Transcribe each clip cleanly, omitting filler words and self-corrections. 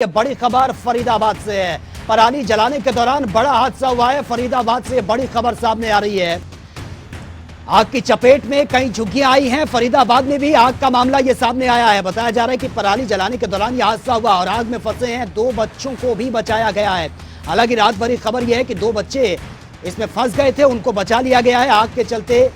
ये बड़ी खबर फरीदाबाद से है। पराली जलाने के दौरान बड़ा हादसा हुआ है। फरीदाबाद से बड़ी खबर सामने आ रही है। आग की चपेट में कई झुग्गियां आई हैं। फरीदाबाद में भी आग का मामला ये सामने आया है। बताया जा रहा है कि पराली जलाने के दौरान यह हादसा हुआ और आग में फंसे हैं 2 बच्चों को भी बचाया गया है। हालांकि रात भरी खबर यह है कि 2 बच्चे इसमें फंस गए थे, उनको बचा लिया गया है। आग के चलते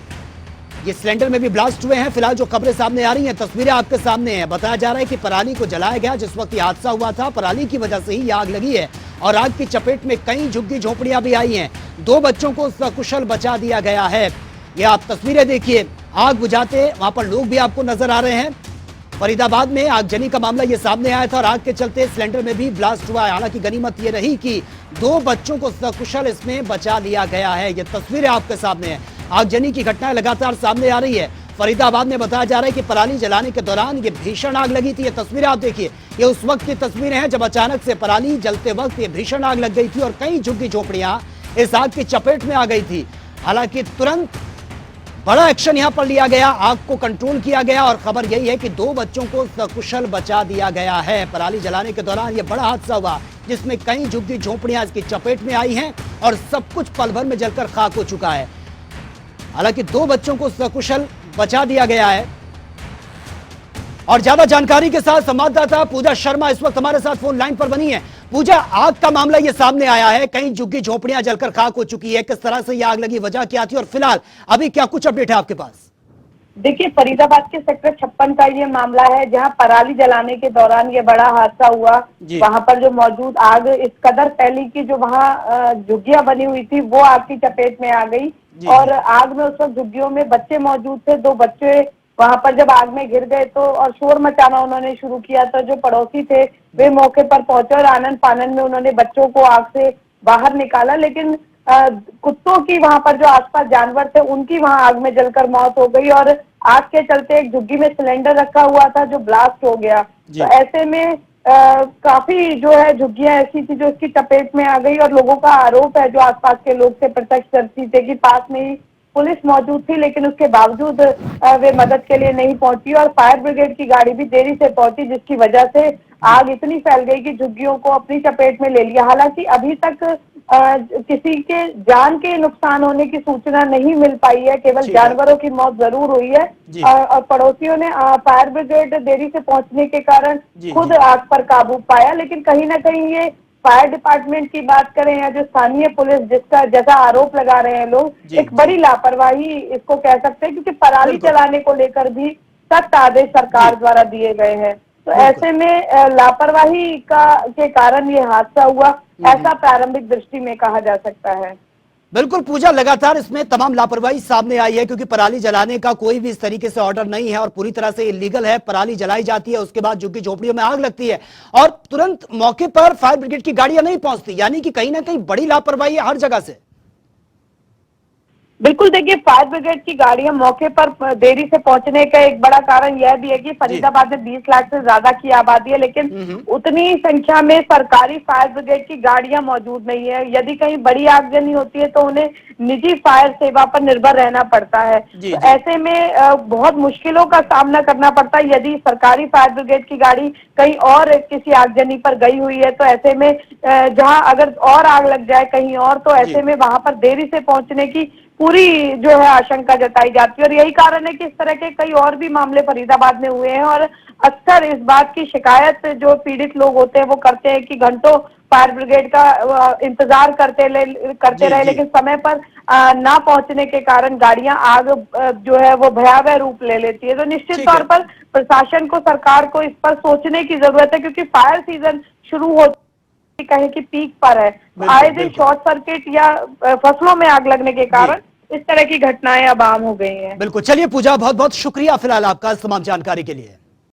ये सिलेंडर में भी ब्लास्ट हुए हैं। फिलहाल जो खबरें सामने आ रही हैं, तस्वीरें आपके सामने हैं। बताया जा रहा है कि पराली को जलाया गया जिस वक्त ये हादसा हुआ था। पराली की वजह से ही आग लगी है और आग की चपेट में कई झुग्गी झोपड़ियां भी आई हैं। 2 बच्चों को सकुशल बचा दिया गया है। ये आप तस्वीरें देखिए, आग बुझाते वहां पर लोग भी आपको नजर आ रहे हैं। फरीदाबाद में आगजनी का मामला ये सामने आया था और आग के चलते सिलेंडर में भी ब्लास्ट हुआ है। हालांकि गनीमत ये रही कि 2 बच्चों को सकुशल इसमें बचा लिया गया है। ये तस्वीरें आपके सामने हैं। आगजनी की घटनाएं लगातार सामने आ रही है। फरीदाबाद में बताया जा रहा है कि पराली जलाने के दौरान ये भीषण आग लगी थी। ये तस्वीरें आप देखिए, ये उस वक्त की तस्वीरें हैं जब अचानक से पराली जलते वक्त ये भीषण आग लग गई थी और कई झुग्गी झोपड़ियां इस आग की चपेट में आ गई थी। हालांकि तुरंत बड़ा एक्शन यहां पर लिया गया, आग को कंट्रोल किया गया और खबर यही है कि 2 बच्चों को सकुशल बचा दिया गया है। पराली जलाने के दौरान यह बड़ा हादसा हुआ जिसमें कई झुग्गी झोपड़ियां इसकी चपेट में आई हैं और सब कुछ पल भर में जलकर खाक हो चुका है। हालांकि 2 बच्चों को सकुशल बचा दिया गया है। और ज्यादा जानकारी के साथ संवाददाता पूजा शर्मा इस वक्त हमारे साथ फोन लाइन पर बनी है। पूजा, आग का मामला ये सामने आया है, कई झुग्गी झोपड़ियां जलकर खाक हो चुकी है। किस तरह से ये आग लगी, वजह क्या थी और फिलहाल अभी क्या कुछ अपडेट है आपके पास? देखिए, फरीदाबाद के सेक्टर 56 का ये मामला है जहां पराली जलाने के दौरान ये बड़ा हादसा हुआ। वहां पर जो मौजूद आग इस कदर फैली कि जो वहां झुग्गियां बनी हुई थी वो आग की चपेट में आ गई और आग में उस वक्त झुग्गियों में बच्चे मौजूद थे। 2 बच्चे वहां पर जब आग में गिर गए तो और शोर मचाना उन्होंने शुरू किया तो जो पड़ोसी थे वे मौके पर पहुंचे और आनन फानन में उन्होंने बच्चों को आग से बाहर निकाला। लेकिन कुत्तों की वहां पर जो आसपास जानवर थे उनकी वहां आग में जलकर मौत हो गई और आग के चलते एक झुग्गी में सिलेंडर रखा हुआ था जो ब्लास्ट हो गया। तो ऐसे में काफी जो है झुग्गियां ऐसी थी जो इसकी चपेट में आ गई और लोगों का आरोप है, जो आसपास के लोग थे, प्रत्यक्षदर्शी थे, कि पास में ही पुलिस मौजूद थी लेकिन उसके बावजूद वे मदद के लिए नहीं पहुंची और फायर ब्रिगेड की गाड़ी भी देरी से पहुंची जिसकी वजह से आग इतनी फैल गई कि झुग्गियों को अपनी चपेट में ले लिया। हालांकि अभी तक किसी के जान के नुकसान होने की सूचना नहीं मिल पाई है, केवल जानवरों की मौत जरूर हुई है। और पड़ोसियों ने फायर ब्रिगेड देरी से पहुंचने के कारण खुद आग पर काबू पाया। लेकिन कहीं ना कहीं ये फायर डिपार्टमेंट की बात करें या जो स्थानीय पुलिस जिसका जैसा आरोप लगा रहे हैं लोग, एक बड़ी लापरवाही इसको कह सकते हैं, क्योंकि पराली जलाने को लेकर भी सख्त आदेश सरकार द्वारा दिए गए हैं। तो ऐसे में लापरवाही के कारण ये हादसा हुआ, ऐसा प्रारंभिक दृष्टि में कहा जा सकता है। बिल्कुल पूजा, लगातार इसमें तमाम लापरवाही सामने आई है क्योंकि पराली जलाने का कोई भी इस तरीके से ऑर्डर नहीं है और पूरी तरह से इलीगल है। पराली जलाई जाती है, उसके बाद झुग्गी झोपड़ियों में आग लगती है और तुरंत मौके पर फायर ब्रिगेड की गाड़ियां नहीं पहुंचती, यानी कि कहीं ना कहीं बड़ी लापरवाही है हर जगह से। बिल्कुल, देखिए, फायर ब्रिगेड की गाड़ियां मौके पर देरी से पहुंचने का एक बड़ा कारण यह भी है कि फरीदाबाद में 20 लाख से ज्यादा की आबादी है लेकिन उतनी संख्या में सरकारी फायर ब्रिगेड की गाड़ियां मौजूद नहीं है। यदि कहीं बड़ी आगजनी होती है तो उन्हें निजी फायर सेवा पर निर्भर रहना पड़ता है। तो ऐसे में बहुत मुश्किलों का सामना करना पड़ता है। यदि सरकारी फायर ब्रिगेड की गाड़ी कहीं और किसी आगजनी पर गई हुई है तो ऐसे में जहां अगर और आग लग जाए कहीं और, तो ऐसे में वहां पर देरी से पहुंचने की पूरी जो है आशंका जताई जाती है। और यही कारण है कि इस तरह के कई और भी मामले फरीदाबाद में हुए हैं और अक्सर इस बात की शिकायत जो पीड़ित लोग होते हैं वो करते हैं कि घंटों फायर ब्रिगेड का इंतजार करते रहे लेकिन समय पर ना पहुंचने के कारण गाड़ियां आग जो है वो भयावह रूप ले लेती है। तो निश्चित तौर पर प्रशासन को, सरकार को इस पर सोचने की जरूरत है, क्योंकि फायर सीजन शुरू हो कहे कि पीक पर है। आए दिन शॉर्ट सर्किट या फसलों में आग लगने के कारण इस तरह की घटनाएं अब आम हो गई हैं। बिल्कुल, चलिए पूजा, बहुत बहुत शुक्रिया फिलहाल आपका तमाम जानकारी के लिए।